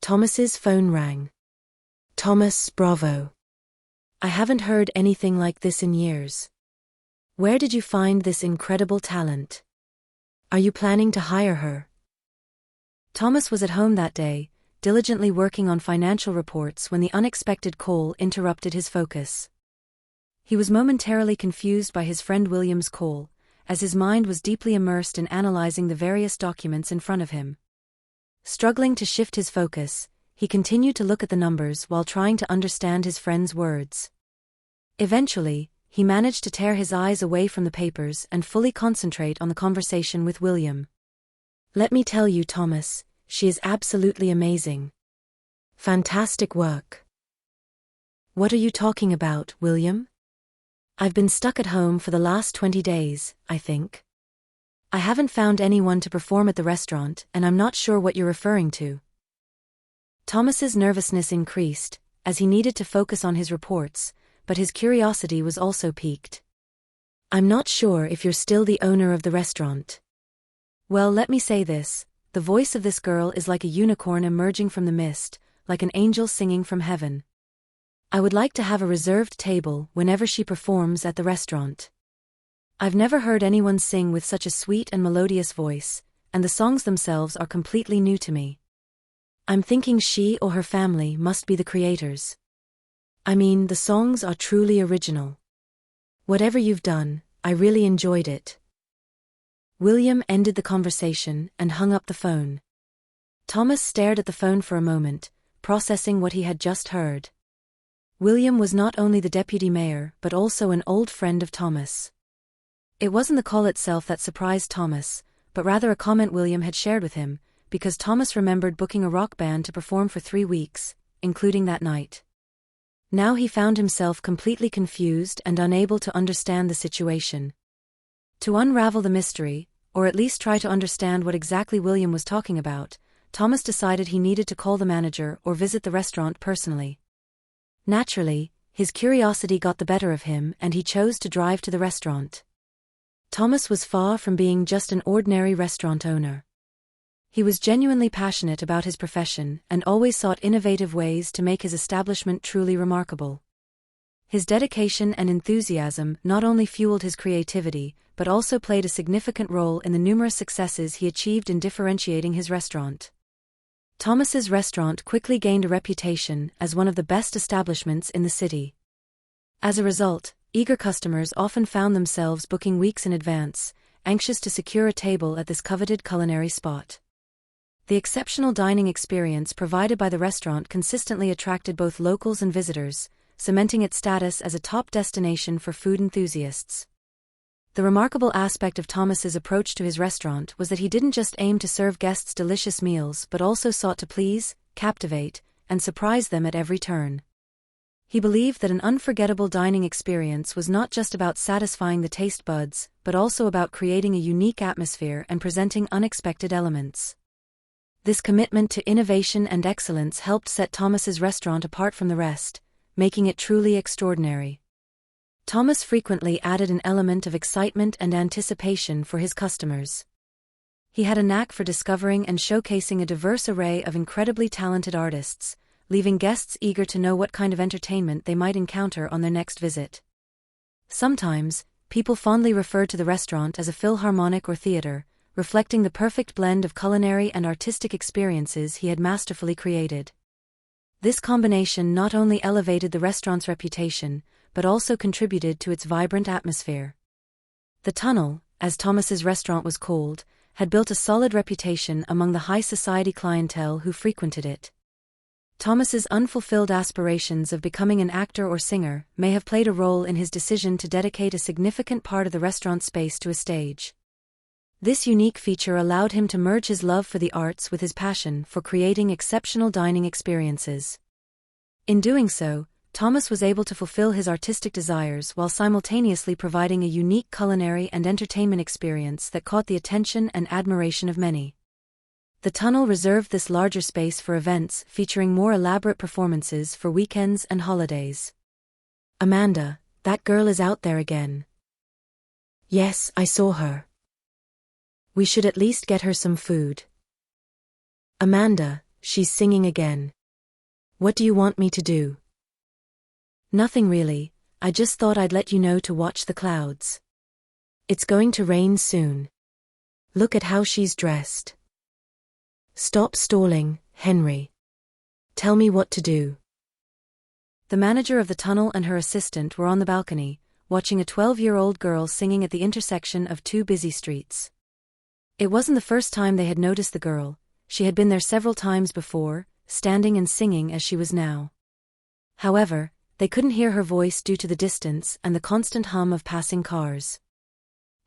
Thomas's phone rang. Thomas, bravo. I haven't heard anything like this in years. Where did you find this incredible talent? Are you planning to hire her? Thomas was at home that day, diligently working on financial reports when the unexpected call interrupted his focus. He was momentarily confused by his friend William's call, as his mind was deeply immersed in analyzing the various documents in front of him. Struggling to shift his focus, he continued to look at the numbers while trying to understand his friend's words. Eventually, he managed to tear his eyes away from the papers and fully concentrate on the conversation with William. Let me tell you, Thomas, she is absolutely amazing. Fantastic work. What are you talking about, William? I've been stuck at home for the last 20 days, I think. I haven't found anyone to perform at the restaurant, and I'm not sure what you're referring to. Thomas's nervousness increased, as he needed to focus on his reports, but his curiosity was also piqued. I'm not sure if you're still the owner of the restaurant. Well, let me say this, the voice of this girl is like a unicorn emerging from the mist, like an angel singing from heaven. I would like to have a reserved table whenever she performs at the restaurant. I've never heard anyone sing with such a sweet and melodious voice, and the songs themselves are completely new to me. I'm thinking she or her family must be the creators. I mean, the songs are truly original. Whatever you've done, I really enjoyed it. William ended the conversation and hung up the phone. Thomas stared at the phone for a moment, processing what he had just heard. William was not only the deputy mayor but also an old friend of Thomas. It wasn't the call itself that surprised Thomas, but rather a comment William had shared with him, because Thomas remembered booking a rock band to perform for 3 weeks, including that night. Now he found himself completely confused and unable to understand the situation. To unravel the mystery, or at least try to understand what exactly William was talking about, Thomas decided he needed to call the manager or visit the restaurant personally. Naturally, his curiosity got the better of him and he chose to drive to the restaurant. Thomas was far from being just an ordinary restaurant owner. He was genuinely passionate about his profession and always sought innovative ways to make his establishment truly remarkable. His dedication and enthusiasm not only fueled his creativity, but also played a significant role in the numerous successes he achieved in differentiating his restaurant. Thomas's restaurant quickly gained a reputation as one of the best establishments in the city. As a result, eager customers often found themselves booking weeks in advance, anxious to secure a table at this coveted culinary spot. The exceptional dining experience provided by the restaurant consistently attracted both locals and visitors, cementing its status as a top destination for food enthusiasts. The remarkable aspect of Thomas's approach to his restaurant was that he didn't just aim to serve guests delicious meals but also sought to please, captivate, and surprise them at every turn. He believed that an unforgettable dining experience was not just about satisfying the taste buds, but also about creating a unique atmosphere and presenting unexpected elements. This commitment to innovation and excellence helped set Thomas's restaurant apart from the rest, making it truly extraordinary. Thomas frequently added an element of excitement and anticipation for his customers. He had a knack for discovering and showcasing a diverse array of incredibly talented artists, leaving guests eager to know what kind of entertainment they might encounter on their next visit. Sometimes, people fondly referred to the restaurant as a philharmonic or theater, reflecting the perfect blend of culinary and artistic experiences he had masterfully created. This combination not only elevated the restaurant's reputation, but also contributed to its vibrant atmosphere. The Tunnel, as Thomas's restaurant was called, had built a solid reputation among the high society clientele who frequented it. Thomas's unfulfilled aspirations of becoming an actor or singer may have played a role in his decision to dedicate a significant part of the restaurant space to a stage. This unique feature allowed him to merge his love for the arts with his passion for creating exceptional dining experiences. In doing so, Thomas was able to fulfill his artistic desires while simultaneously providing a unique culinary and entertainment experience that caught the attention and admiration of many. The Tunnel reserved this larger space for events featuring more elaborate performances for weekends and holidays. Amanda, that girl is out there again. Yes, I saw her. We should at least get her some food. Amanda, she's singing again. What do you want me to do? Nothing really, I just thought I'd let you know to watch the clouds. It's going to rain soon. Look at how she's dressed. Stop stalling, Henry. Tell me what to do. The manager of the tunnel and her assistant were on the balcony, watching a 12-year-old girl singing at the intersection of two busy streets. It wasn't the first time they had noticed the girl, she had been there several times before, standing and singing as she was now. However, they couldn't hear her voice due to the distance and the constant hum of passing cars.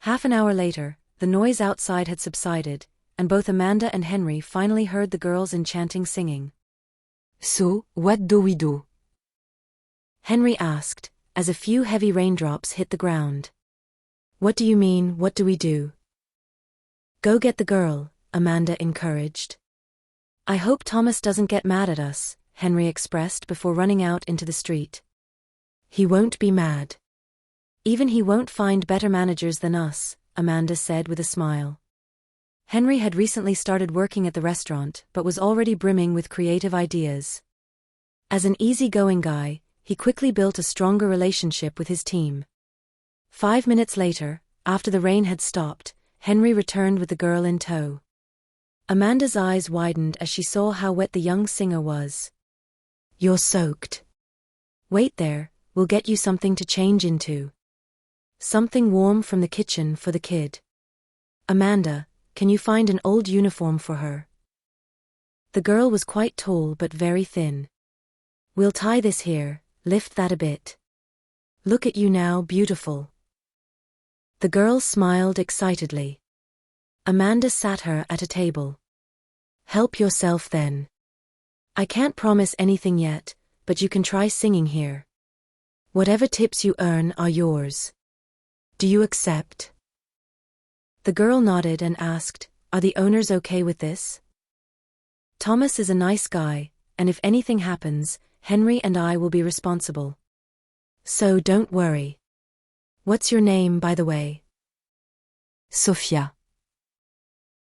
Half an hour later, the noise outside had subsided, and both Amanda and Henry finally heard the girl's enchanting singing. "So, what do we do?" Henry asked, as a few heavy raindrops hit the ground. "What do you mean, what do we do?" "Go get the girl," Amanda encouraged. "I hope Thomas doesn't get mad at us," Henry expressed before running out into the street. "He won't be mad. Even he won't find better managers than us," Amanda said with a smile. Henry had recently started working at the restaurant but was already brimming with creative ideas. As an easygoing guy, he quickly built a stronger relationship with his team. 5 minutes later, after the rain had stopped, Henry returned with the girl in tow. Amanda's eyes widened as she saw how wet the young singer was. "You're soaked. Wait there, we'll get you something to change into. Something warm from the kitchen for the kid. Amanda, can you find an old uniform for her?" The girl was quite tall but very thin. "We'll tie this here, lift that a bit. Look at you now, beautiful." The girl smiled excitedly. Amanda sat her at a table. "Help yourself then. I can't promise anything yet, but you can try singing here. Whatever tips you earn are yours. Do you accept?" The girl nodded and asked, "Are the owners okay with this?" "Thomas is a nice guy, and if anything happens, Henry and I will be responsible. So don't worry. What's your name, by the way?" "Sophia."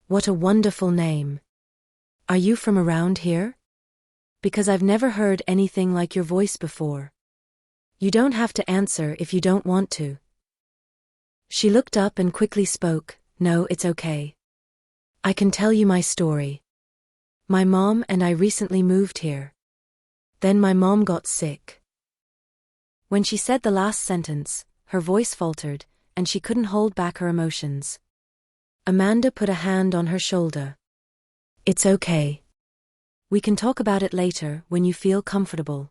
"What a wonderful name. Are you from around here? Because I've never heard anything like your voice before. You don't have to answer if you don't want to." She looked up and quickly spoke, "No, it's okay. I can tell you my story. My mom and I recently moved here. Then my mom got sick." When she said the last sentence, her voice faltered, and she couldn't hold back her emotions. Amanda put a hand on her shoulder. "It's okay. We can talk about it later when you feel comfortable.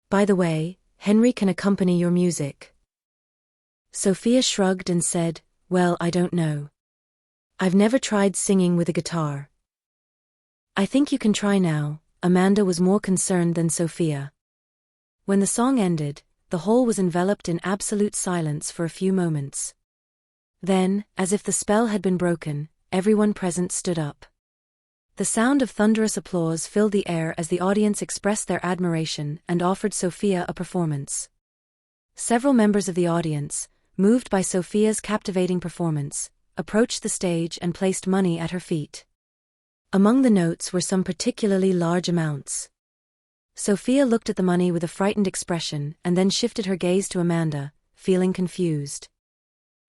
By the way, Henry can accompany your music." Sophia shrugged and said, "Well, I don't know. I've never tried singing with a guitar." "I think you can try now." Amanda was more concerned than Sophia. When the song ended, the hall was enveloped in absolute silence for a few moments. Then, as if the spell had been broken, everyone present stood up. The sound of thunderous applause filled the air as the audience expressed their admiration and offered Sophia a performance. Several members of the audience, moved by Sophia's captivating performance, approached the stage and placed money at her feet. Among the notes were some particularly large amounts. Sophia looked at the money with a frightened expression and then shifted her gaze to Amanda, feeling confused.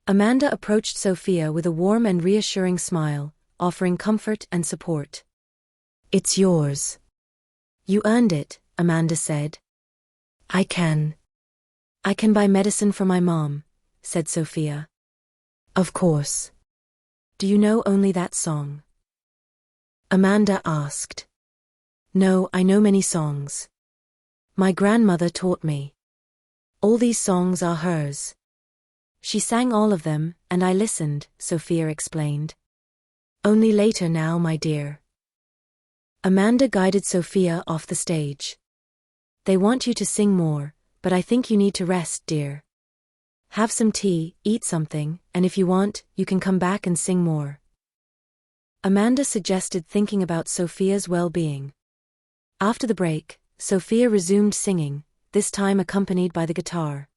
Amanda approached Sophia with a warm and reassuring smile, offering comfort and support. "It's yours. You earned it," Amanda said. I can buy medicine for my mom," said Sophia. "Of course. Do you know only that song?" Amanda asked. "No, I know many songs. My grandmother taught me. All these songs are hers. She sang all of them, and I listened," Sophia explained. "Only later now, my dear." Amanda guided Sophia off the stage. "They want you to sing more, but I think you need to rest, dear. Have some tea, eat something, and if you want, you can come back and sing more." Amanda suggested thinking about Sophia's well-being. After the break, Sophia resumed singing, this time accompanied by the guitar.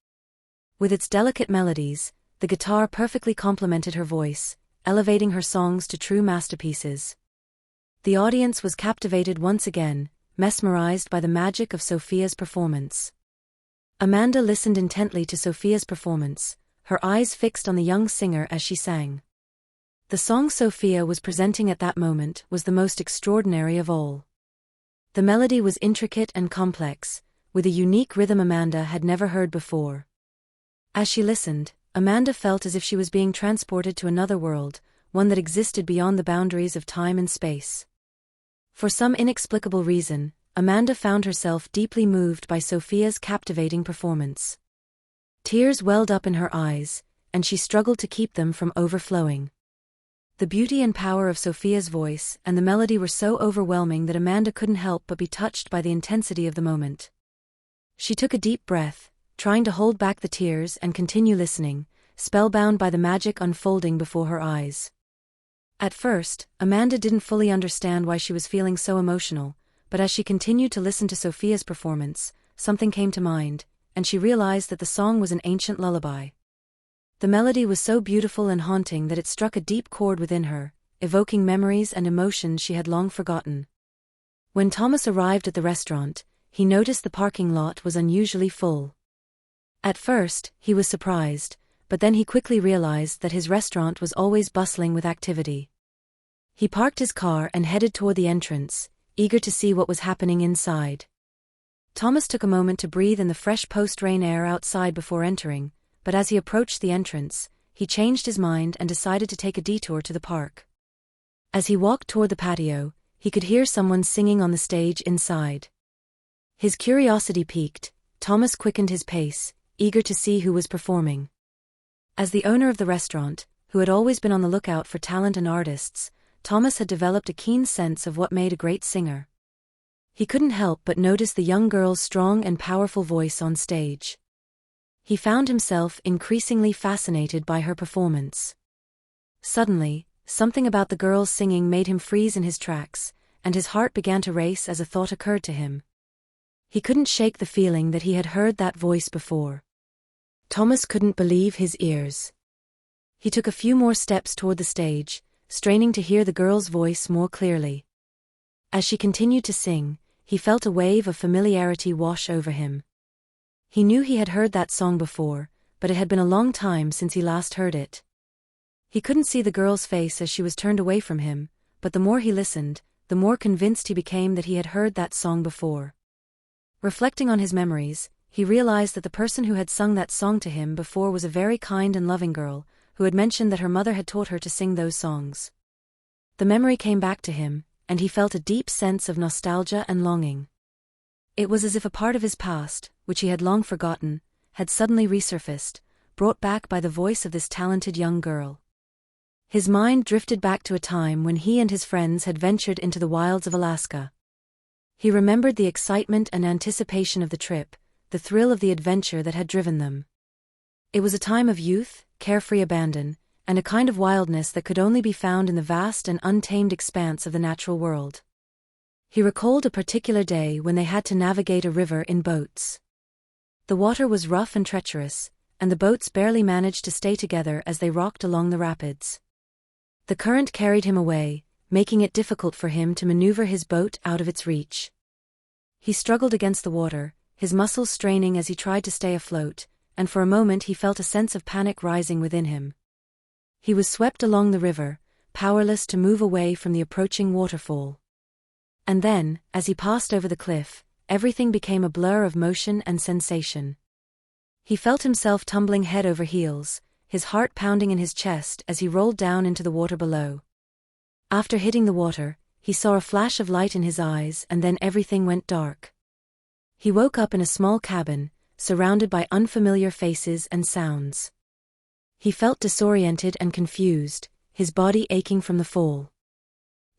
With its delicate melodies, the guitar perfectly complemented her voice, elevating her songs to true masterpieces. The audience was captivated once again, mesmerized by the magic of Sophia's performance. Amanda listened intently to Sophia's performance, her eyes fixed on the young singer as she sang. The song Sophia was presenting at that moment was the most extraordinary of all. The melody was intricate and complex, with a unique rhythm Amanda had never heard before. As she listened, Amanda felt as if she was being transported to another world, one that existed beyond the boundaries of time and space. For some inexplicable reason, Amanda found herself deeply moved by Sophia's captivating performance. Tears welled up in her eyes, and she struggled to keep them from overflowing. The beauty and power of Sophia's voice and the melody were so overwhelming that Amanda couldn't help but be touched by the intensity of the moment. She took a deep breath, trying to hold back the tears and continue listening, spellbound by the magic unfolding before her eyes. At first, Amanda didn't fully understand why she was feeling so emotional, but as she continued to listen to Sophia's performance, something came to mind, and she realized that the song was an ancient lullaby. The melody was so beautiful and haunting that it struck a deep chord within her, evoking memories and emotions she had long forgotten. When Thomas arrived at the restaurant, he noticed the parking lot was unusually full. At first, he was surprised, but then he quickly realized that his restaurant was always bustling with activity. He parked his car and headed toward the entrance, eager to see what was happening inside. Thomas took a moment to breathe in the fresh post-rain air outside before entering, but as he approached the entrance, he changed his mind and decided to take a detour to the park. As he walked toward the patio, he could hear someone singing on the stage inside. His curiosity piqued, Thomas quickened his pace, eager to see who was performing. As the owner of the restaurant, who had always been on the lookout for talent and artists, Thomas had developed a keen sense of what made a great singer. He couldn't help but notice the young girl's strong and powerful voice on stage. He found himself increasingly fascinated by her performance. Suddenly, something about the girl's singing made him freeze in his tracks, and his heart began to race as a thought occurred to him. He couldn't shake the feeling that he had heard that voice before. Thomas couldn't believe his ears. He took a few more steps toward the stage, straining to hear the girl's voice more clearly. As she continued to sing, he felt a wave of familiarity wash over him. He knew he had heard that song before, but it had been a long time since he last heard it. He couldn't see the girl's face as she was turned away from him, but the more he listened, the more convinced he became that he had heard that song before. Reflecting on his memories, he realized that the person who had sung that song to him before was a very kind and loving girl, who had mentioned that her mother had taught her to sing those songs. The memory came back to him, and he felt a deep sense of nostalgia and longing. It was as if a part of his past, which he had long forgotten, had suddenly resurfaced, brought back by the voice of this talented young girl. His mind drifted back to a time when he and his friends had ventured into the wilds of Alaska. He remembered the excitement and anticipation of the trip, the thrill of the adventure that had driven them. It was a time of youth, carefree abandon, and a kind of wildness that could only be found in the vast and untamed expanse of the natural world. He recalled a particular day when they had to navigate a river in boats. The water was rough and treacherous, and the boats barely managed to stay together as they rocked along the rapids. The current carried him away, making it difficult for him to maneuver his boat out of its reach. He struggled against the water, his muscles straining as he tried to stay afloat, and for a moment he felt a sense of panic rising within him. He was swept along the river, powerless to move away from the approaching waterfall. And then, as he passed over the cliff, everything became a blur of motion and sensation. He felt himself tumbling head over heels, his heart pounding in his chest as he rolled down into the water below. After hitting the water, he saw a flash of light in his eyes and then everything went dark. He woke up in a small cabin, surrounded by unfamiliar faces and sounds. He felt disoriented and confused, his body aching from the fall.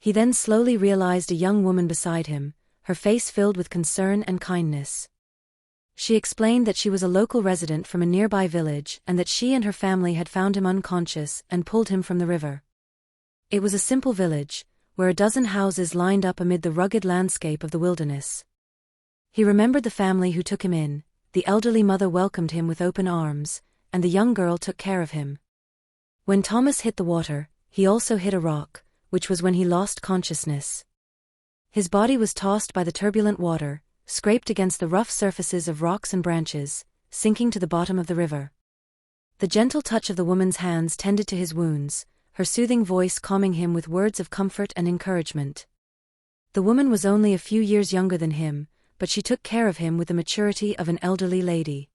He then slowly realized a young woman beside him, her face filled with concern and kindness. She explained that she was a local resident from a nearby village and that she and her family had found him unconscious and pulled him from the river. It was a simple village, where a dozen houses lined up amid the rugged landscape of the wilderness. He remembered the family who took him in, the elderly mother welcomed him with open arms, and the young girl took care of him. When Thomas hit the water, he also hit a rock, which was when he lost consciousness. His body was tossed by the turbulent water, scraped against the rough surfaces of rocks and branches, sinking to the bottom of the river. The gentle touch of the woman's hands tended to his wounds, her soothing voice calming him with words of comfort and encouragement. The woman was only a few years younger than him, but she took care of him with the maturity of an elderly lady.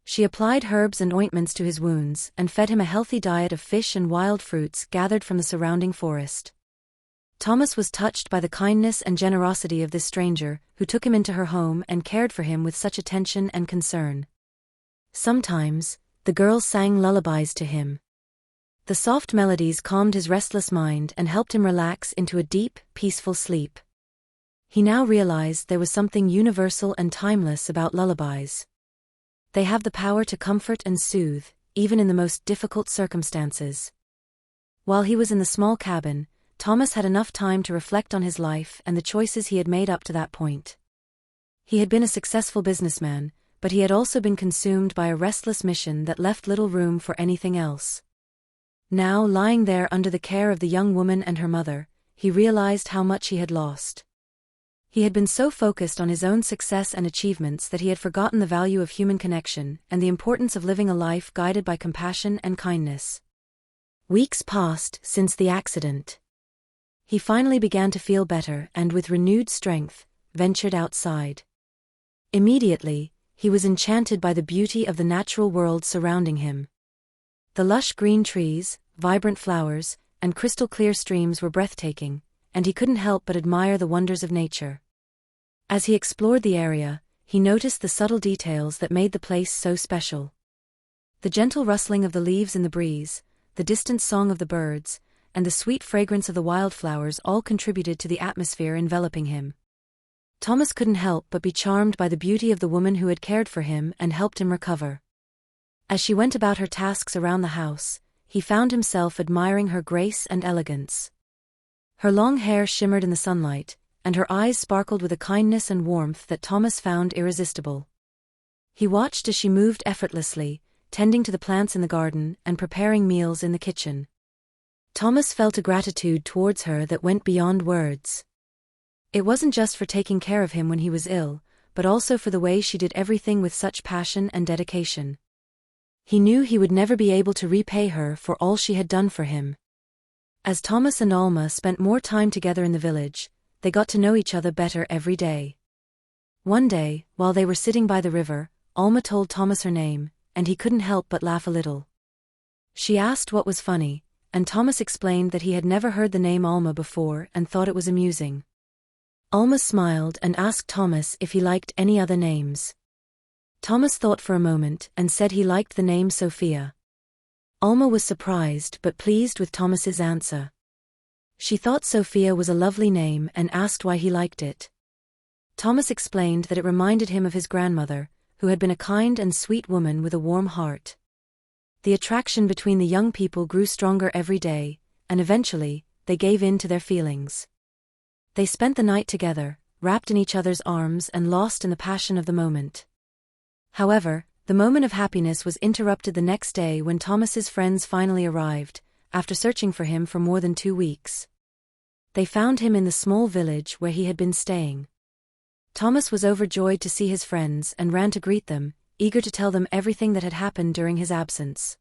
She applied herbs and ointments to his wounds and fed him a healthy diet of fish and wild fruits gathered from the surrounding forest. Thomas was touched by the kindness and generosity of this stranger, who took him into her home and cared for him with such attention and concern. Sometimes, the girl sang lullabies to him. The soft melodies calmed his restless mind and helped him relax into a deep, peaceful sleep. He now realized there was something universal and timeless about lullabies. They have the power to comfort and soothe, even in the most difficult circumstances. While he was in the small cabin, Thomas had enough time to reflect on his life and the choices he had made up to that point. He had been a successful businessman, but he had also been consumed by a restless mission that left little room for anything else. Now, lying there under the care of the young woman and her mother, he realized how much he had lost. He had been so focused on his own success and achievements that he had forgotten the value of human connection and the importance of living a life guided by compassion and kindness. Weeks passed since the accident. He finally began to feel better and, with renewed strength, ventured outside. Immediately, he was enchanted by the beauty of the natural world surrounding him. The lush green trees, vibrant flowers, and crystal-clear streams were breathtaking, and he couldn't help but admire the wonders of nature. As he explored the area, he noticed the subtle details that made the place so special. The gentle rustling of the leaves in the breeze, the distant song of the birds, and the sweet fragrance of the wildflowers all contributed to the atmosphere enveloping him. Thomas couldn't help but be charmed by the beauty of the woman who had cared for him and helped him recover. As she went about her tasks around the house, he found himself admiring her grace and elegance. Her long hair shimmered in the sunlight, and her eyes sparkled with a kindness and warmth that Thomas found irresistible. He watched as she moved effortlessly, tending to the plants in the garden and preparing meals in the kitchen. Thomas felt a gratitude towards her that went beyond words. It wasn't just for taking care of him when he was ill, but also for the way she did everything with such passion and dedication. He knew he would never be able to repay her for all she had done for him. As Thomas and Alma spent more time together in the village, they got to know each other better every day. One day, while they were sitting by the river, Alma told Thomas her name, and he couldn't help but laugh a little. She asked what was funny, and Thomas explained that he had never heard the name Alma before and thought it was amusing. Alma smiled and asked Thomas if he liked any other names. Thomas thought for a moment and said he liked the name Sophia. Alma was surprised but pleased with Thomas's answer. She thought Sophia was a lovely name and asked why he liked it. Thomas explained that it reminded him of his grandmother, who had been a kind and sweet woman with a warm heart. The attraction between the young people grew stronger every day, and eventually, they gave in to their feelings. They spent the night together, wrapped in each other's arms and lost in the passion of the moment. However, the moment of happiness was interrupted the next day when Thomas's friends finally arrived, after searching for him for more than 2 weeks. They found him in the small village where he had been staying. Thomas was overjoyed to see his friends and ran to greet them, eager to tell them everything that had happened during his absence.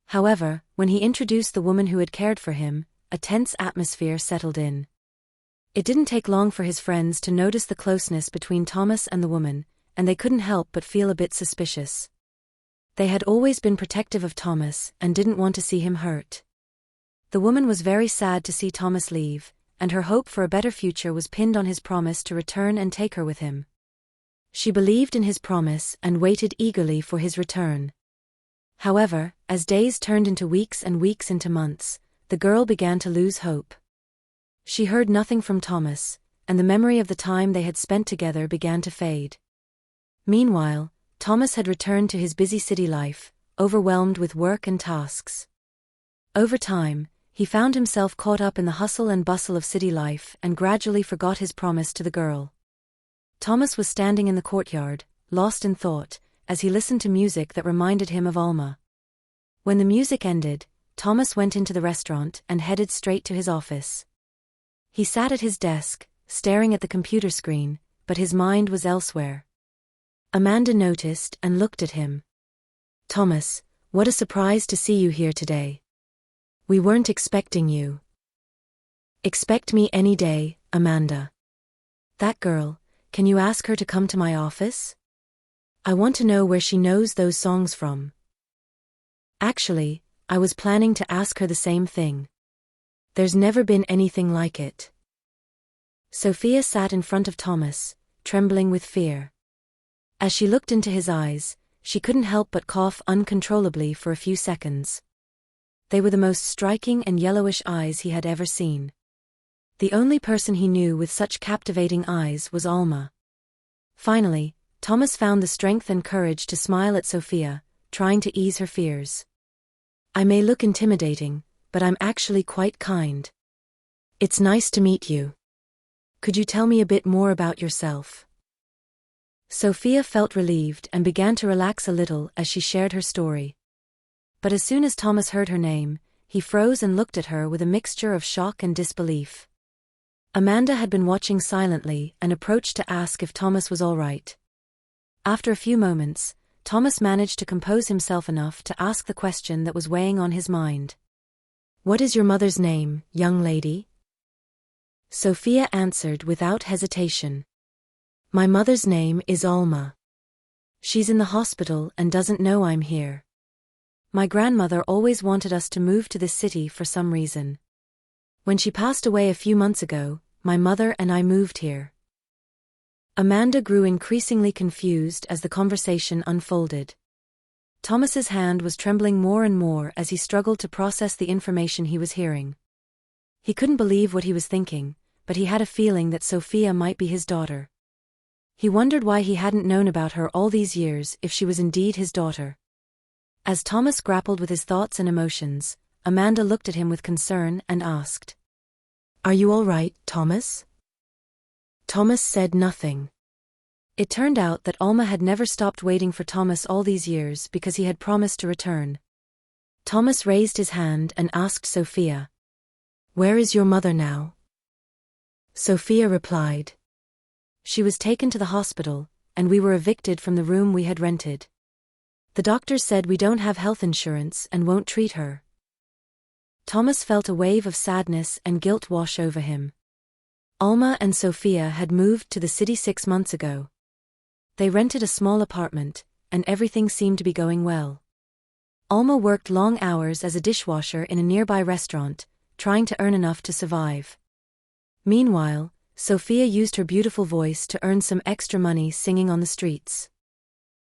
However, when he introduced the woman who had cared for him, a tense atmosphere settled in. It didn't take long for his friends to notice the closeness between Thomas and the woman, and they couldn't help but feel a bit suspicious. They had always been protective of Thomas and didn't want to see him hurt. The woman was very sad to see Thomas leave, and her hope for a better future was pinned on his promise to return and take her with him. She believed in his promise and waited eagerly for his return. However, as days turned into weeks and weeks into months, the girl began to lose hope. She heard nothing from Thomas, and the memory of the time they had spent together began to fade. Meanwhile, Thomas had returned to his busy city life, overwhelmed with work and tasks. Over time, he found himself caught up in the hustle and bustle of city life and gradually forgot his promise to the girl. Thomas was standing in the courtyard, lost in thought, as he listened to music that reminded him of Alma. When the music ended, Thomas went into the restaurant and headed straight to his office. He sat at his desk, staring at the computer screen, but his mind was elsewhere. Amanda noticed and looked at him. "Thomas, what a surprise to see you here today. We weren't expecting you." "Expect me any day, Amanda." "That girl, can you ask her to come to my office? I want to know where she knows those songs from." "Actually, I was planning to ask her the same thing. There's never been anything like it." Sophia sat in front of Thomas, trembling with fear. As she looked into his eyes, she couldn't help but cough uncontrollably for a few seconds. They were the most striking and yellowish eyes he had ever seen. The only person he knew with such captivating eyes was Alma. Finally, Thomas found the strength and courage to smile at Sophia, trying to ease her fears. "I may look intimidating, but I'm actually quite kind. It's nice to meet you. Could you tell me a bit more about yourself?" Sophia felt relieved and began to relax a little as she shared her story. But as soon as Thomas heard her name, he froze and looked at her with a mixture of shock and disbelief. Amanda had been watching silently and approached to ask if Thomas was all right. After a few moments, Thomas managed to compose himself enough to ask the question that was weighing on his mind. "What is your mother's name, young lady?" Sophia answered without hesitation. "My mother's name is Alma. She's in the hospital and doesn't know I'm here. My grandmother always wanted us to move to this city for some reason. When she passed away a few months ago, my mother and I moved here." Amanda grew increasingly confused as the conversation unfolded. Thomas's hand was trembling more and more as he struggled to process the information he was hearing. He couldn't believe what he was thinking, but he had a feeling that Sophia might be his daughter. He wondered why he hadn't known about her all these years if she was indeed his daughter. As Thomas grappled with his thoughts and emotions, Amanda looked at him with concern and asked, "Are you all right, Thomas?" Thomas said nothing. It turned out that Alma had never stopped waiting for Thomas all these years because he had promised to return. Thomas raised his hand and asked Sophia, "Where is your mother now?" Sophia replied, "She was taken to the hospital, and we were evicted from the room we had rented. The doctors said we don't have health insurance and won't treat her." Thomas felt a wave of sadness and guilt wash over him. Alma and Sophia had moved to the city 6 months ago. They rented a small apartment, and everything seemed to be going well. Alma worked long hours as a dishwasher in a nearby restaurant, trying to earn enough to survive. Meanwhile, Sophia used her beautiful voice to earn some extra money singing on the streets.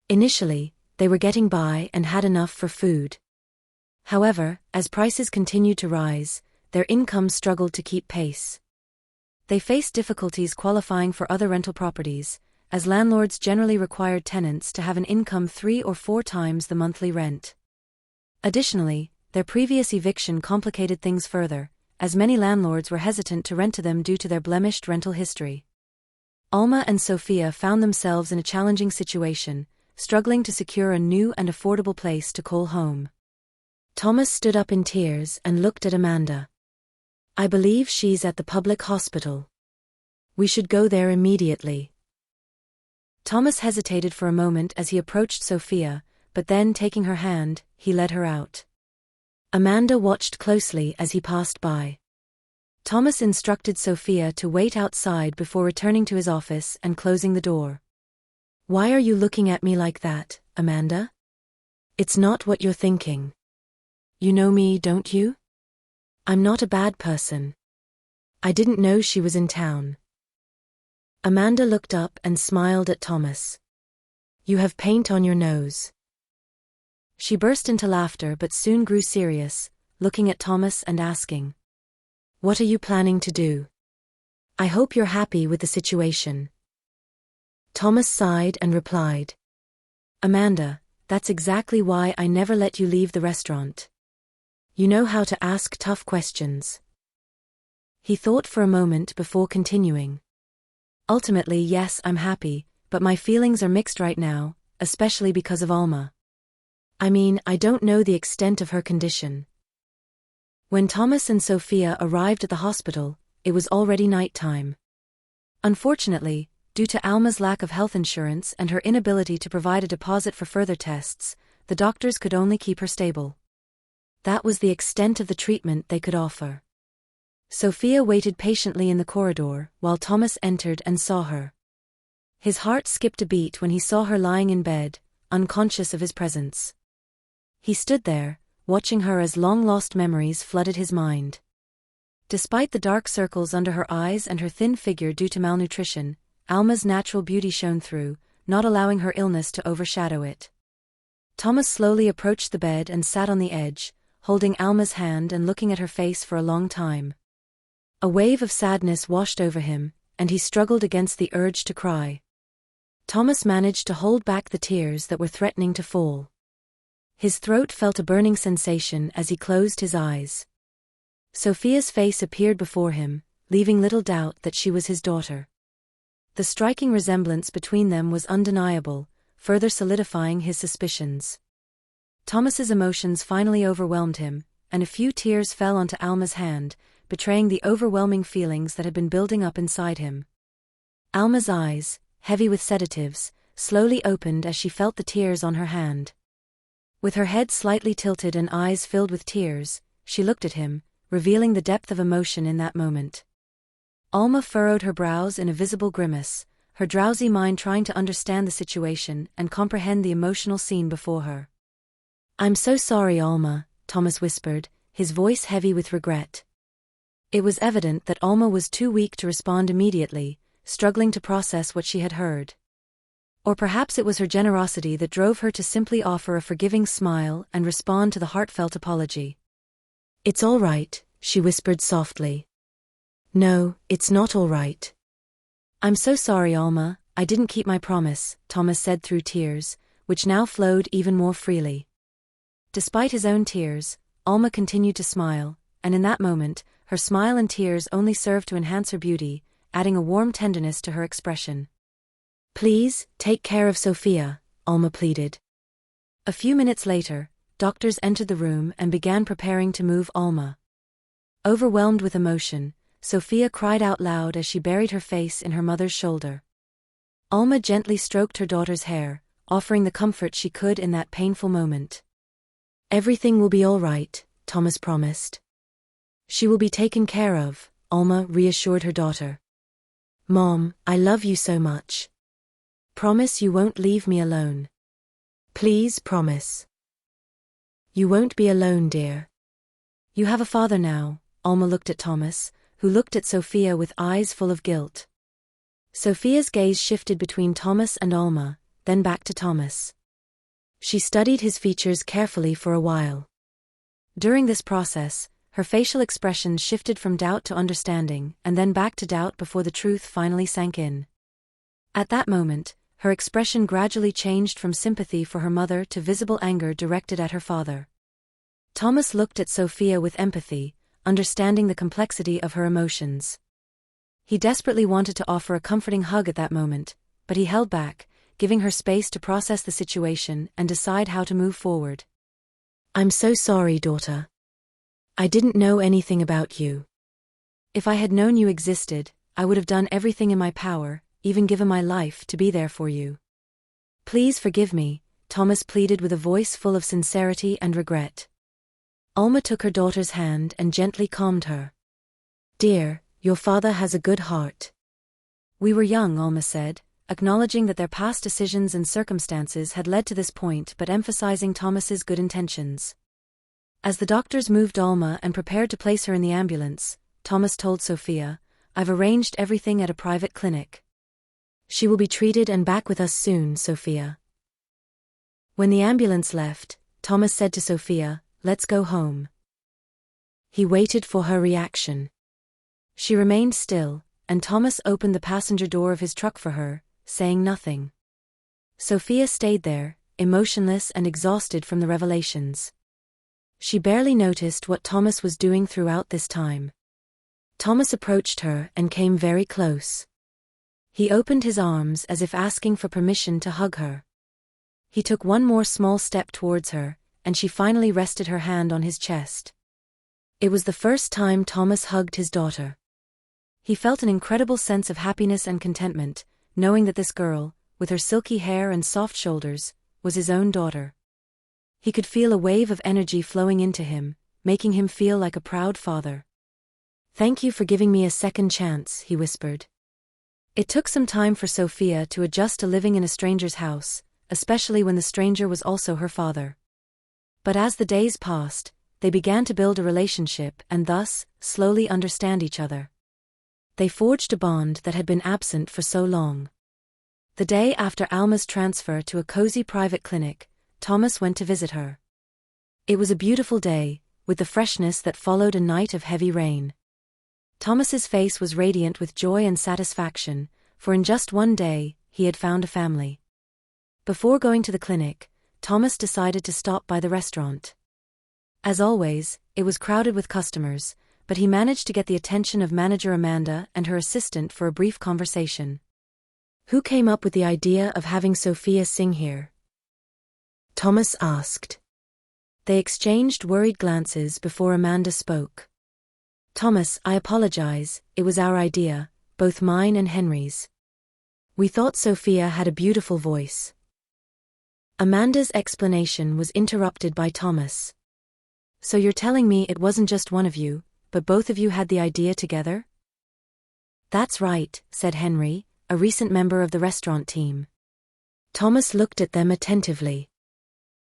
Initially, they were getting by and had enough for food. However, as prices continued to rise, their income struggled to keep pace. They faced difficulties qualifying for other rental properties, as landlords generally required tenants to have an income 3 or 4 times the monthly rent. Additionally, their previous eviction complicated things further, as many landlords were hesitant to rent to them due to their blemished rental history. Alma and Sophia found themselves in a challenging situation, struggling to secure a new and affordable place to call home. Thomas stood up in tears and looked at Amanda. "I believe she's at the public hospital. We should go there immediately." Thomas hesitated for a moment as he approached Sophia, but then taking her hand, he led her out. Amanda watched closely as he passed by. Thomas instructed Sophia to wait outside before returning to his office and closing the door. "Why are you looking at me like that, Amanda? It's not what you're thinking. You know me, don't you? I'm not a bad person. I didn't know she was in town." Amanda looked up and smiled at Thomas. "You have paint on your nose." She burst into laughter but soon grew serious, looking at Thomas and asking, "What are you planning to do? I hope you're happy with the situation." Thomas sighed and replied, "Amanda, that's exactly why I never let you leave the restaurant. You know how to ask tough questions." He thought for a moment before continuing. "Ultimately, yes, I'm happy, but my feelings are mixed right now, especially because of Alma. I mean, I don't know the extent of her condition." When Thomas and Sophia arrived at the hospital, it was already nighttime. Unfortunately, due to Alma's lack of health insurance and her inability to provide a deposit for further tests, the doctors could only keep her stable. That was the extent of the treatment they could offer. Sophia waited patiently in the corridor while Thomas entered and saw her. His heart skipped a beat when he saw her lying in bed, unconscious of his presence. He stood there, watching her as long-lost memories flooded his mind. Despite the dark circles under her eyes and her thin figure due to malnutrition, Alma's natural beauty shone through, not allowing her illness to overshadow it. Thomas slowly approached the bed and sat on the edge, holding Alma's hand and looking at her face for a long time. A wave of sadness washed over him, and he struggled against the urge to cry. Thomas managed to hold back the tears that were threatening to fall. His throat felt a burning sensation as he closed his eyes. Sophia's face appeared before him, leaving little doubt that she was his daughter. The striking resemblance between them was undeniable, further solidifying his suspicions. Thomas's emotions finally overwhelmed him, and a few tears fell onto Alma's hand, betraying the overwhelming feelings that had been building up inside him. Alma's eyes, heavy with sedatives, slowly opened as she felt the tears on her hand. With her head slightly tilted and eyes filled with tears, she looked at him, revealing the depth of emotion in that moment. Alma furrowed her brows in a visible grimace, her drowsy mind trying to understand the situation and comprehend the emotional scene before her. "I'm so sorry, Alma," Thomas whispered, his voice heavy with regret. It was evident that Alma was too weak to respond immediately, struggling to process what she had heard. Or perhaps it was her generosity that drove her to simply offer a forgiving smile and respond to the heartfelt apology. "It's all right," she whispered softly. "No, it's not all right." "I'm so sorry, Alma, I didn't keep my promise," Thomas said through tears, which now flowed even more freely. Despite his own tears, Alma continued to smile, and in that moment, her smile and tears only served to enhance her beauty, adding a warm tenderness to her expression. "Please, take care of Sophia," Alma pleaded. A few minutes later, doctors entered the room and began preparing to move Alma. Overwhelmed with emotion, Sophia cried out loud as she buried her face in her mother's shoulder. Alma gently stroked her daughter's hair, offering the comfort she could in that painful moment. "Everything will be all right," Thomas promised. "She will be taken care of," Alma reassured her daughter. "Mom, I love you so much. Promise you won't leave me alone. Please promise." "You won't be alone, dear. You have a father now," Alma looked at Thomas, who looked at Sophia with eyes full of guilt. Sophia's gaze shifted between Thomas and Alma, then back to Thomas. She studied his features carefully for a while. During this process, her facial expressions shifted from doubt to understanding and then back to doubt before the truth finally sank in. At that moment, her expression gradually changed from sympathy for her mother to visible anger directed at her father. Thomas looked at Sophia with empathy, understanding the complexity of her emotions. He desperately wanted to offer a comforting hug at that moment, but he held back, giving her space to process the situation and decide how to move forward. "I'm so sorry, daughter. I didn't know anything about you. If I had known you existed, I would have done everything in my power, even given my life, to be there for you. Please forgive me," Thomas pleaded with a voice full of sincerity and regret. Alma took her daughter's hand and gently calmed her. "Dear, your father has a good heart." "We were young," Alma said, acknowledging that their past decisions and circumstances had led to this point but emphasizing Thomas's good intentions. As the doctors moved Alma and prepared to place her in the ambulance, Thomas told Sophia, "I've arranged everything at a private clinic. She will be treated and back with us soon, Sophia." When the ambulance left, Thomas said to Sophia, "Let's go home." He waited for her reaction. She remained still, and Thomas opened the passenger door of his truck for her, saying nothing. Sophia stayed there, emotionless and exhausted from the revelations. She barely noticed what Thomas was doing throughout this time. Thomas approached her and came very close. He opened his arms as if asking for permission to hug her. He took one more small step towards her, and she finally rested her hand on his chest. It was the first time Thomas hugged his daughter. He felt an incredible sense of happiness and contentment, knowing that this girl, with her silky hair and soft shoulders, was his own daughter. He could feel a wave of energy flowing into him, making him feel like a proud father. "Thank you for giving me a second chance," he whispered. It took some time for Sophia to adjust to living in a stranger's house, especially when the stranger was also her father. But as the days passed, they began to build a relationship and thus, slowly understand each other. They forged a bond that had been absent for so long. The day after Alma's transfer to a cozy private clinic, Thomas went to visit her. It was a beautiful day, with the freshness that followed a night of heavy rain. Thomas's face was radiant with joy and satisfaction, for in just one day, he had found a family. Before going to the clinic, Thomas decided to stop by the restaurant. As always, it was crowded with customers, but he managed to get the attention of manager Amanda and her assistant for a brief conversation. "Who came up with the idea of having Sophia sing here?" Thomas asked. They exchanged worried glances before Amanda spoke. "Thomas, I apologize, it was our idea, both mine and Henry's. We thought Sophia had a beautiful voice." Amanda's explanation was interrupted by Thomas. "So you're telling me it wasn't just one of you, but both of you had the idea together?" "That's right," said Henry, a recent member of the restaurant team. Thomas looked at them attentively.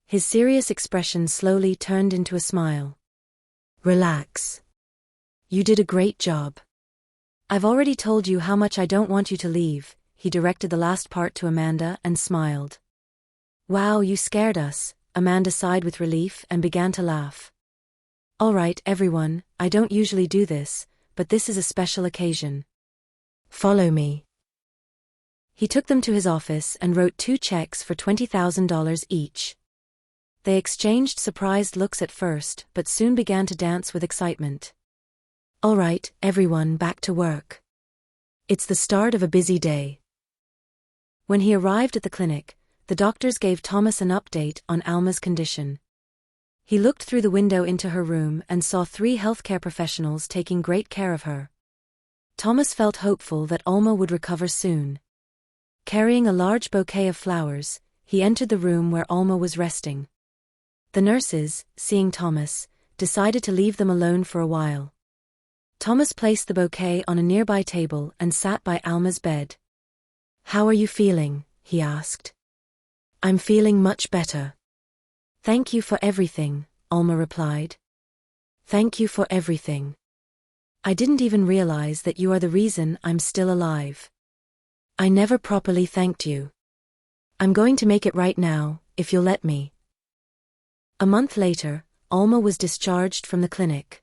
His serious expression slowly turned into a smile. "Relax. You did a great job. I've already told you how much I don't want you to leave," he directed the last part to Amanda and smiled. "Wow, you scared us," Amanda sighed with relief and began to laugh. "All right, everyone, I don't usually do this, but this is a special occasion. Follow me." He took them to his office and wrote 2 checks for $20,000 each. They exchanged surprised looks at first but soon began to dance with excitement. "All right, everyone, back to work. It's the start of a busy day." When he arrived at the clinic, the doctors gave Thomas an update on Alma's condition. He looked through the window into her room and saw 3 healthcare professionals taking great care of her. Thomas felt hopeful that Alma would recover soon. Carrying a large bouquet of flowers, he entered the room where Alma was resting. The nurses, seeing Thomas, decided to leave them alone for a while. Thomas placed the bouquet on a nearby table and sat by Alma's bed. "How are you feeling?" he asked. "I'm feeling much better. Thank you for everything," Alma replied. "Thank you for everything. I didn't even realize that you are the reason I'm still alive. I never properly thanked you. I'm going to make it right now, if you'll let me." A month later, Alma was discharged from the clinic.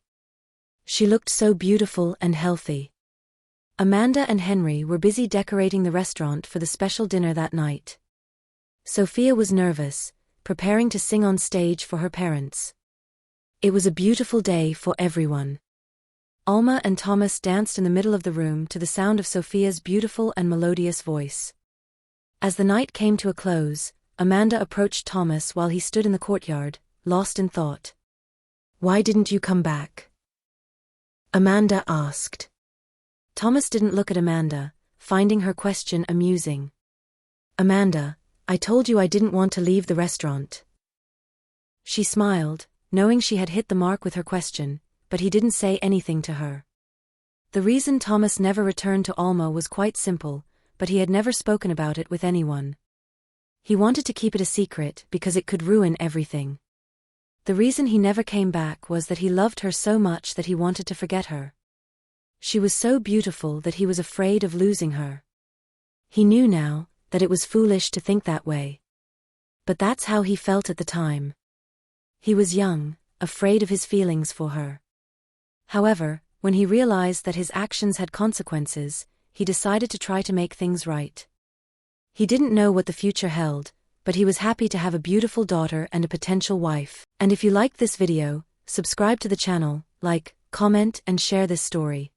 She looked so beautiful and healthy. Amanda and Henry were busy decorating the restaurant for the special dinner that night. Sophia was nervous, preparing to sing on stage for her parents. It was a beautiful day for everyone. Alma and Thomas danced in the middle of the room to the sound of Sophia's beautiful and melodious voice. As the night came to a close, Amanda approached Thomas while he stood in the courtyard, lost in thought. "Why didn't you come back?" Amanda asked. Thomas didn't look at Amanda, finding her question amusing. "Amanda, I told you I didn't want to leave the restaurant." She smiled, knowing she had hit the mark with her question, but he didn't say anything to her. The reason Thomas never returned to Alma was quite simple, but he had never spoken about it with anyone. He wanted to keep it a secret because it could ruin everything. The reason he never came back was that he loved her so much that he wanted to forget her. She was so beautiful that he was afraid of losing her. He knew now that it was foolish to think that way. But that's how he felt at the time. He was young, afraid of his feelings for her. However, when he realized that his actions had consequences, he decided to try to make things right. He didn't know what the future held, but he was happy to have a beautiful daughter and a potential wife. And if you liked this video, subscribe to the channel, like, comment and share this story.